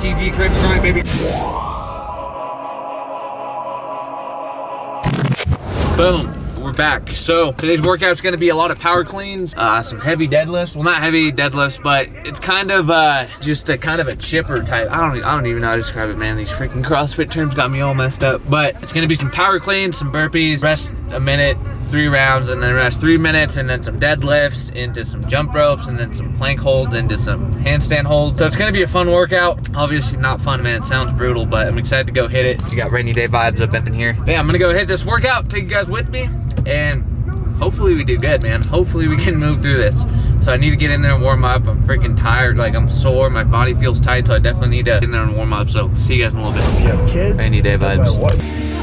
BTG crib grind, baby. Boom. We're back. So today's workout's going to be a lot of power cleans, some heavy deadlifts. Well, not heavy deadlifts, but it's kind of just a kind of a chipper type. I don't even know how to describe it, man. These freaking CrossFit terms got me all messed up. But it's going to be some power cleans, some burpees, rest a minute, 3 rounds, and then rest 3 minutes, and then some deadlifts into some jump ropes, and then some plank holds into some handstand holds. So it's going to be a fun workout. Obviously not fun, man. It sounds brutal, but I'm excited to go hit it. You got rainy day vibes up in here. But yeah, I'm going to go hit this workout, take you guys with me, and hopefully we do good, man. Hopefully we can move through this. So I need to get in there and warm up. I'm freaking tired, like I'm sore, my body feels tight, so I definitely need to get in there and warm up. So see you guys in a little bit. You have kids, rainy day vibes.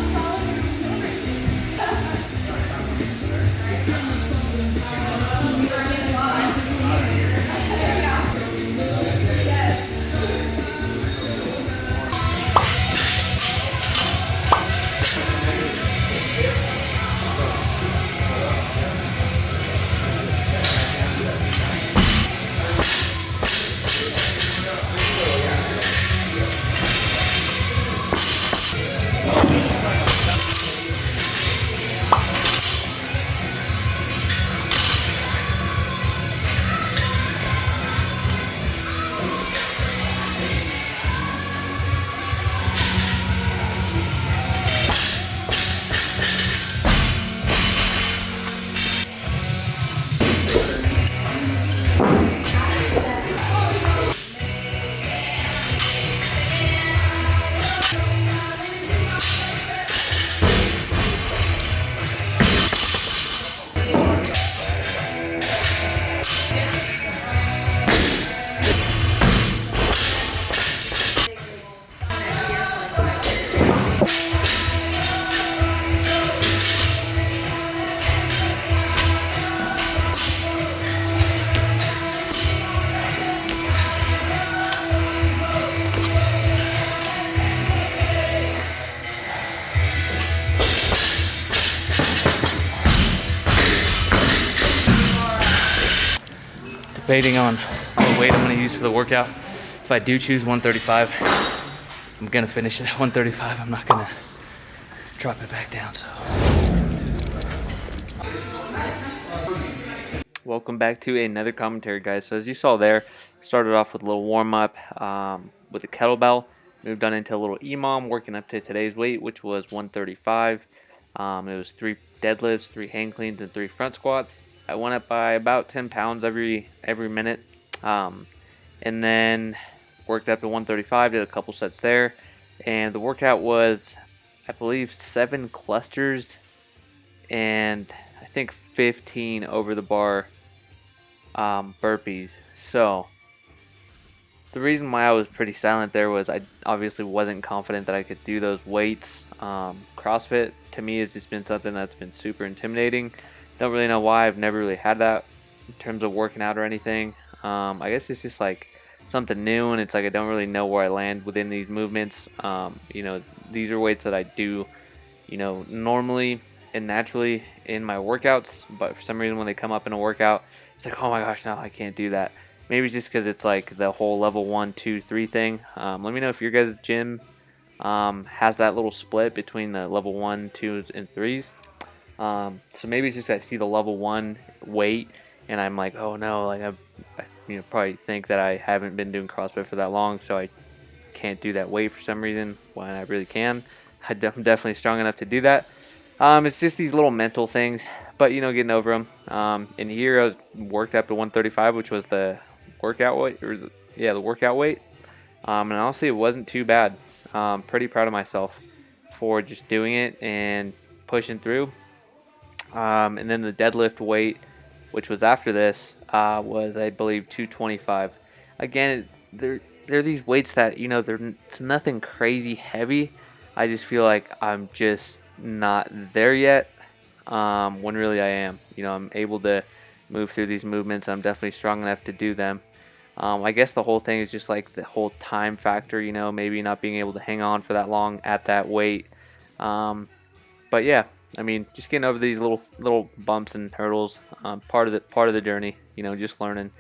Debating on what weight I'm going to use for the workout. If I do choose 135, I'm going to finish it at 135. I'm not going to drop it back down. So, welcome back to another commentary, guys. So as you saw there, started off with a little warm up with a kettlebell, moved on into a little EMOM, working up to today's weight, which was 135. It was 3 deadlifts, 3 hang cleans, and 3 front squats. I went up by about 10 pounds every minute, and then worked up to 135, did a couple sets there, and the workout was, I believe, 7 clusters and I think 15 over the bar burpees. So the reason why I was pretty silent there was I obviously wasn't confident that I could do those weights. CrossFit to me has just been something that's been super intimidating. Don't really know why. I've never really had that in terms of working out or anything. I guess it's just like something new, and it's like I don't really know where I land within these movements. You know, these are weights that I do, you know, normally and naturally in my workouts, but for some reason when they come up in a workout, it's like, oh my gosh, no, I can't do that. Maybe it's just because it's like the whole level 1, 2, 3 thing. Let me know if your guys' gym has that little split between the level 1, 2s, and 3s. So maybe it's just I see the level 1 weight and I'm like, oh no, like I probably think that I haven't been doing CrossFit for that long, so I can't do that weight for some reason when I really can. I'm definitely strong enough to do that. It's just these little mental things, but you know, getting over them. And here I was worked up to 135, which was the workout weight, the workout weight. And honestly, it wasn't too bad. Pretty proud of myself for just doing it and pushing through. And then the deadlift weight, which was after this, was I believe 225. Again, they're these weights that, you know, it's nothing crazy heavy. I just feel like I'm just not there yet, when really I am. You know, I'm able to move through these movements. I'm definitely strong enough to do them. I guess the whole thing is just like the whole time factor, you know, maybe not being able to hang on for that long at that weight. But yeah, I mean, just getting over these little bumps and hurdles, part of the journey, you know, just learning.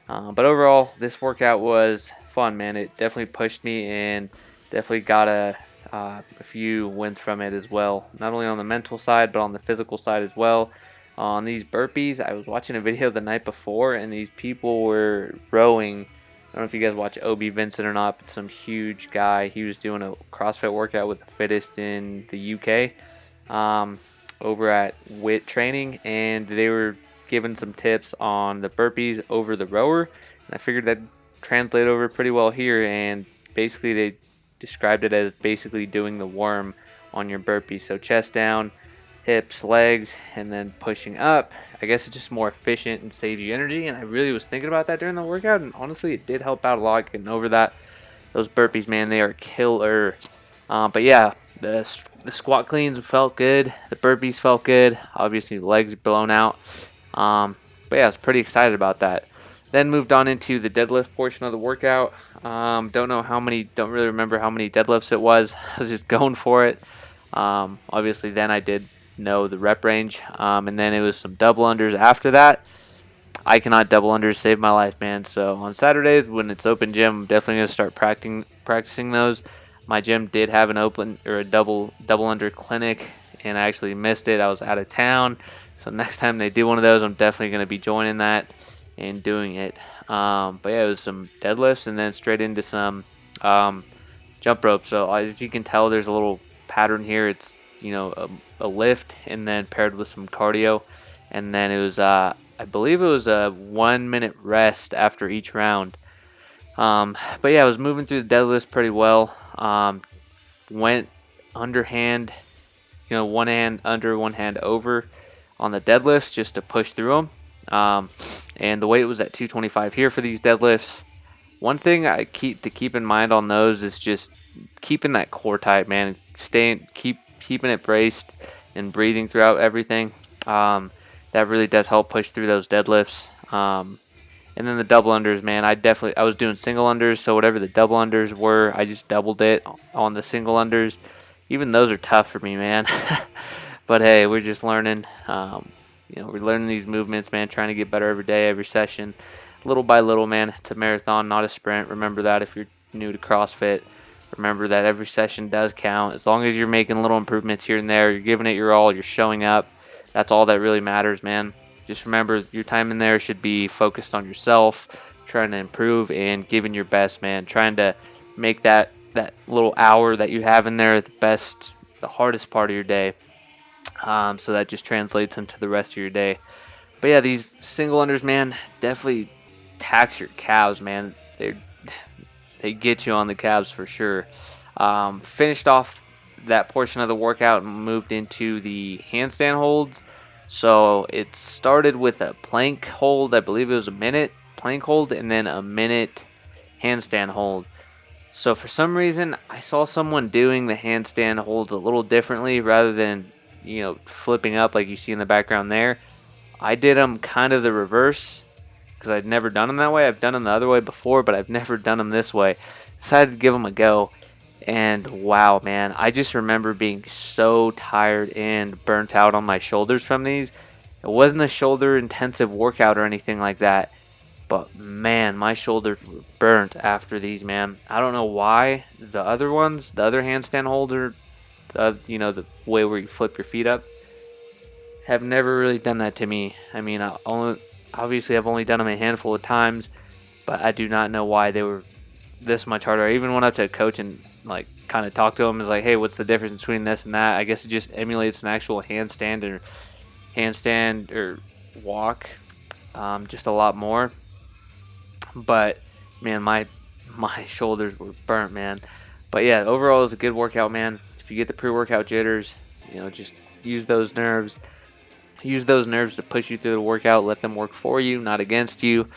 But overall, this workout was fun, man. It definitely pushed me and definitely got a few wins from it as well. Not only on the mental side, but on the physical side as well. On these burpees, I was watching a video the night before, and these people were rowing. I don't know if you guys watch Obi Vincent or not, but some huge guy. He was doing a CrossFit workout with the fittest in the UK over at WIT Training, and they were giving some tips on the burpees over the rower. And I figured that'd translate over pretty well here, and basically they described it as basically doing the worm on your burpees. So chest down, hips, legs, and then pushing up. I guess it's just more efficient and saves you energy, and I really was thinking about that during the workout, and honestly it did help out a lot getting over that. Those burpees, man, they are killer. But yeah, the squat cleans felt good, the burpees felt good, obviously the legs blown out. But yeah, I was pretty excited about that. Then moved on into the deadlift portion of the workout. Don't really remember how many deadlifts it was. I was just going for it. Obviously then I did know the rep range. And then it was some double unders after that. I cannot double unders save my life, man. So on Saturdays when it's open gym, I'm definitely going to start practicing those. My gym did have a double under clinic, and I actually missed it. I was out of town. So next time they do one of those, I'm definitely going to be joining that and doing it. But yeah, it was some deadlifts and then straight into some jump rope. So as you can tell, there's a little pattern here. It's, a lift and then paired with some cardio. And then it was, I believe it was a 1 minute rest after each round. But yeah, I was moving through the deadlifts pretty well. Went underhand, one hand under, one hand over on the deadlifts just to push through them. And the weight was at 225 here for these deadlifts. One thing I keep in mind on those is just keeping that core tight, man. Keeping it braced and breathing throughout everything. That really does help push through those deadlifts. And then the double unders, man, I was doing single unders, so whatever the double unders were, I just doubled it on the single unders. Even those are tough for me, man. But hey, we're just learning. We're learning these movements, man, trying to get better every day, every session. Little by little, man. It's a marathon, not a sprint. Remember that if you're new to CrossFit. Remember that every session does count. As long as you're making little improvements here and there, you're giving it your all, you're showing up. That's all that really matters, man. Just remember your time in there should be focused on yourself, trying to improve and giving your best, man. Trying to make that little hour that you have in there the hardest part of your day. So that just translates into the rest of your day. But yeah, these single unders, man, definitely tax your calves, man. They get you on the calves for sure. Finished off that portion of the workout and moved into the handstand holds. So it started with a plank hold. I believe it was a minute plank hold and then a minute handstand hold. So for some reason, I saw someone doing the handstand holds a little differently rather than, flipping up like you see in the background there. I did them kind of the reverse because I'd never done them that way. I've done them the other way before, but I've never done them this way. Decided to give them a go. And wow, man, I just remember being so tired and burnt out on my shoulders from these. It wasn't a shoulder intensive workout or anything like that. But man, my shoulders were burnt after these, man. I don't know why. The other handstand holder, the way where you flip your feet up, have never really done that to me. I mean, I've only done them a handful of times, but I do not know why they were this much harder. I even went up to a coach and kind of talked to him. Is like, hey, what's the difference between this and that? I guess it just emulates an actual handstand or walk, just a lot more. But man, my shoulders were burnt, man. But yeah, overall it was a good workout, man. If you get the pre-workout jitters, just use those nerves. Use those nerves to push you through the workout. Let them work for you, not against you.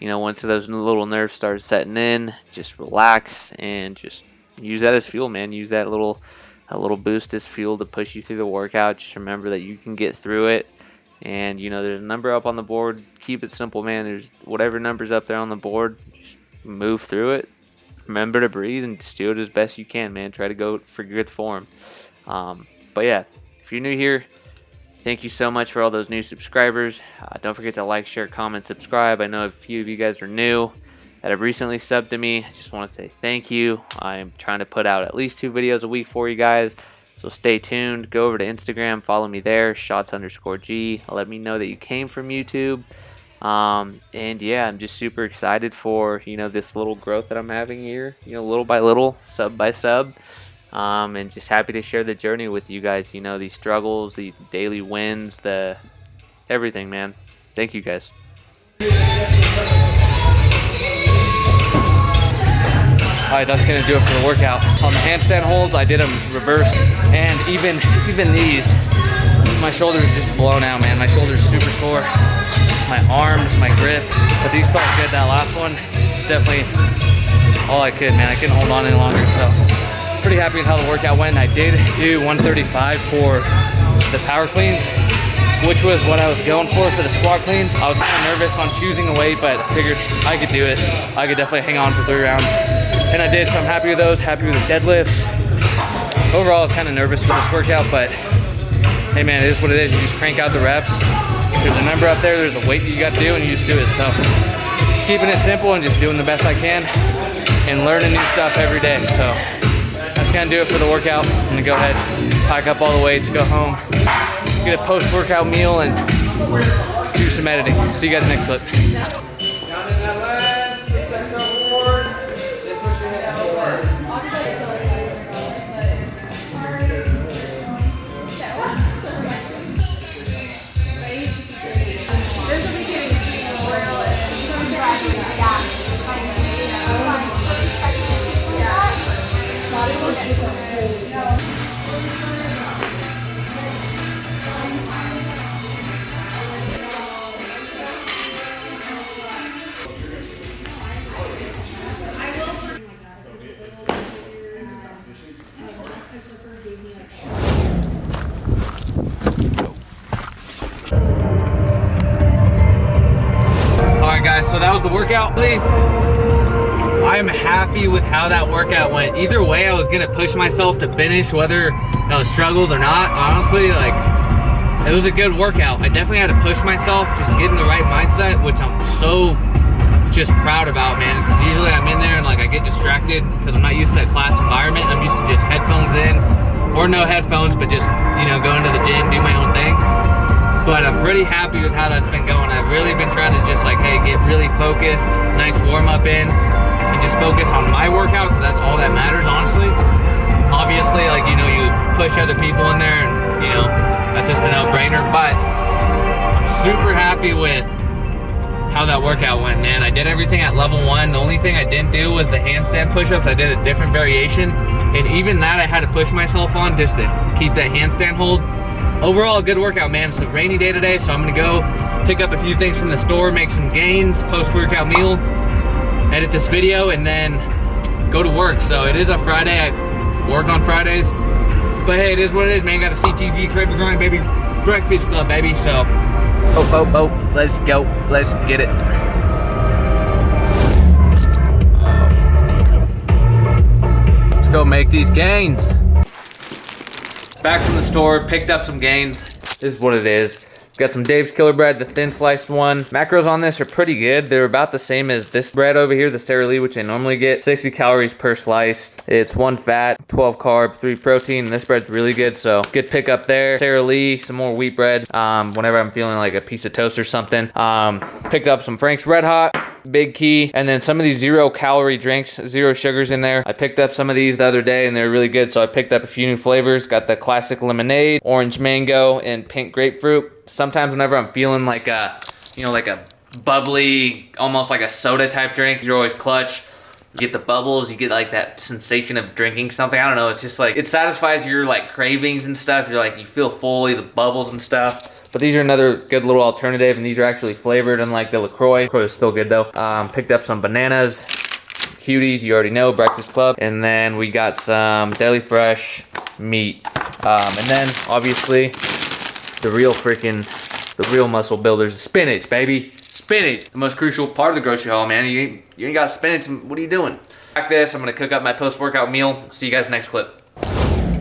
Once those little nerves start setting in, just relax and just use that as fuel, man. Use that little boost as fuel to push you through the workout. Just remember that you can get through it. And, there's a number up on the board. Keep it simple, man. There's whatever number's up there on the board. Just move through it. Remember to breathe and just do it as best you can, man. Try to go for good form. But yeah, if you're new here, Thank you so much for all those new subscribers. Don't forget to like, share, comment, subscribe. I know a few of you guys are new that have recently subbed to me. I just want to say thank you. I'm trying to put out at least 2 videos a week for you guys, so stay tuned. Go over to Instagram, follow me there, shots_G. Let me know that you came from YouTube. And yeah, I'm just super excited for, this little growth that I'm having here, little by little, sub by sub. And just happy to share the journey with you guys, these struggles, the daily wins, the everything, man. Thank you guys. Alright, that's gonna do it for the workout. On the handstand holds, I did them reverse, and even these, my shoulders just blown out, man. My shoulders super sore, my arms, my grip, but these felt good. That last one was definitely all I could, man. I couldn't hold on any longer, so pretty happy with how the workout went. I did do 135 for the power cleans, which was what I was going for the squat cleans. I was kind of nervous on choosing a weight, but I figured I could do it. I could definitely hang on for 3 rounds, and I did, so I'm happy with those, happy with the deadlifts. Overall, I was kind of nervous for this workout, but hey man, it is what it is. You just crank out the reps. There's a number up there, there's a weight that you got to do, and you just do it. So just keeping it simple and just doing the best I can and learning new stuff every day. So that's gonna do it for the workout. I'm gonna go ahead, pack up all the weights, go home, get a post-workout meal, and do some editing. See you guys next clip. So that was the workout. I am happy with how that workout went. Either way, I was gonna push myself to finish, whether I was struggled or not. Honestly, like, it was a good workout. I definitely had to push myself, just get in the right mindset, which I'm so just proud about, man. Because usually I'm in there and like I get distracted because I'm not used to a class environment. I'm used to just headphones in, or no headphones, but just going to the gym, do my own thing. But I'm pretty happy with how that's been going. I've really been trying to just like, hey, get really focused, nice warm up in, and just focus on my workout, because that's all that matters, honestly. Obviously, like, you push other people in there, and that's just a no-brainer. But I'm super happy with how that workout went, man. I did everything at level 1. The only thing I didn't do was the handstand push-ups. I did a different variation, and even that I had to push myself on just to keep that handstand hold. Overall, a good workout, man. It's a rainy day today, so I'm gonna go pick up a few things from the store, make some gains, post-workout meal, edit this video, and then go to work. So it is a Friday. I work on Fridays, but hey, it is what it is, man. Got a CTG, Crave and Grind, baby. Breakfast Club, baby. So, let's go. Let's get it. Let's go make these gains. Back from the store, picked up some gains. This is what it is. Got some Dave's Killer Bread, the thin sliced one. Macros on this are pretty good. They're about the same as this bread over here, the Sara Lee, which I normally get. 60 calories per slice. It's 1 fat, 12 carb, 3 protein. This bread's really good, so good pick up there. Sara Lee, some more wheat bread. Whenever I'm feeling like a piece of toast or something. Picked up some Frank's Red Hot, big key, and then some of these 0-calorie drinks, 0 sugars in there. I picked up some of these the other day and they're really good, so I picked up a few new flavors. Got the classic lemonade, orange mango, and pink grapefruit. Sometimes whenever I'm feeling like a, like a bubbly, almost like a soda type drink, you're always clutch. You get the bubbles, you get like that sensation of drinking something. I don't know, it's just like, it satisfies your like cravings and stuff. You're like, you feel full, the bubbles and stuff. But these are another good little alternative, and these are actually flavored, unlike the LaCroix. LaCroix is still good though. Picked up some bananas, cuties, you already know, Breakfast Club. And then we got some Deli Fresh meat. And then obviously the real muscle builders, spinach, baby. Spinach, the most crucial part of the grocery haul, man. You ain't got spinach, what are you doing? Like this, I'm gonna cook up my post-workout meal. See you guys next clip.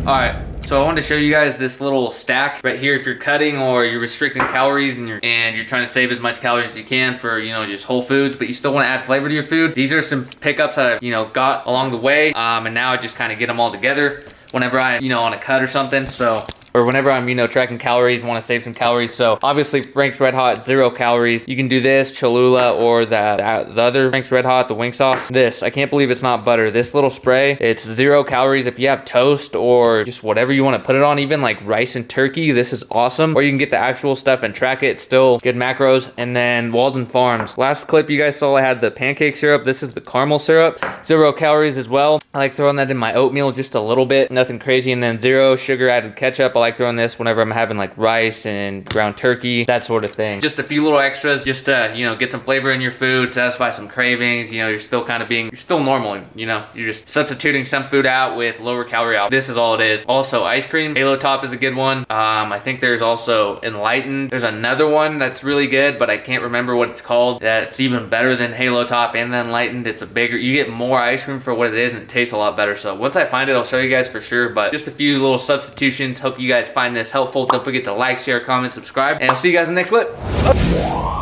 Alright, so I wanted to show you guys this little stack right here. If you're cutting or you're restricting calories and you're trying to save as much calories as you can for, you know, just whole foods, but you still want to add flavor to your food. These are some pickups that I've, you know, got along the way, and now I just kind of get them all together whenever I'm, you know, on a cut or something. So, or whenever I'm, you know, tracking calories, want to save some calories. So obviously Frank's Red Hot, 0 calories. You can do this, Cholula, or the other Frank's Red Hot, the wing sauce. This, I can't believe it's not butter. This little spray, it's 0 calories. If you have toast or just whatever you want to put it on, even like rice and turkey, this is awesome. Or you can get the actual stuff and track it. It's still good macros. And then Walden Farms. Last clip you guys saw, I had the pancake syrup. This is the caramel syrup, 0 calories as well. I like throwing that in my oatmeal just a little bit, nothing crazy. And then 0 sugar added ketchup. I like throwing this whenever I'm having like rice and ground turkey, that sort of thing. Just a few little extras just to, you know, get some flavor in your food, satisfy some cravings. You know, you're still kind of being, you're still normal, you know, you're just substituting some food out with lower calorie out. This is all it is. Also ice cream, Halo Top is a good one. I think there's also Enlightened. There's another one that's really good, but I can't remember what it's called. That's even better than Halo Top and then Enlightened. It's a bigger, you get more ice cream for what it is and it tastes a lot better. So once I find it, I'll show you guys for sure, but just a few little substitutions. Hope you guys find this helpful. Don't forget to like, share, comment, subscribe, and I'll see you guys in the next clip.